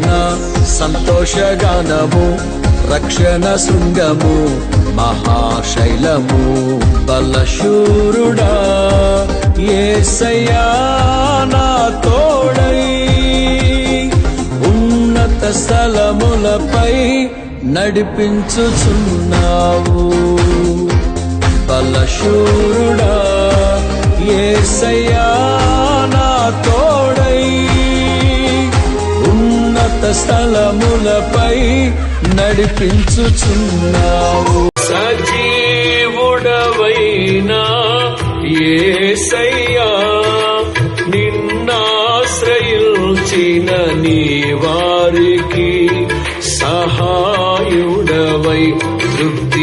నా సంతోషగానము, రక్షణ శృంగము, మహాశైలము. బలశూరుడా యేసయ్యా నా తోడై, ఉన్నత స్థలములపై నడిపించుచున్నావు. బలశూరుడా యేసయ్యా నా తోడై, ఉన్నత స్థలములపై నడిపించుచున్నావు. సజీవుడవైనా యేసయ్యా, నిన్నాశ్రయించిన నీ వారికి సహాయుడవై తృప్తిపరచితివే.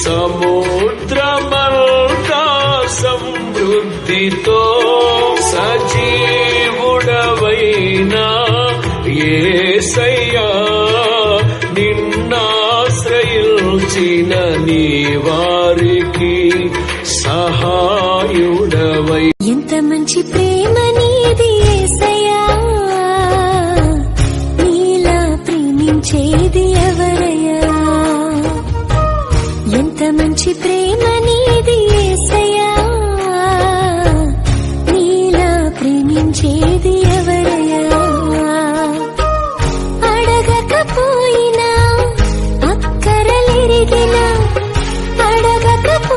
సముద్రమంతా సమృద్ధితో సజీవుడవైనా యేసయ్యా, నిన్నాశ్రయించిన నీ వారికి సహాయుడవై. ఎంత మంచి ప్రేమ నీది యేసయ్యా, నీలా ప్రేమించేది ఎవరయ్యా. ఎంత మంచి ప్రేమ నీది యేసయ్యా, నీలా ప్రేమించేది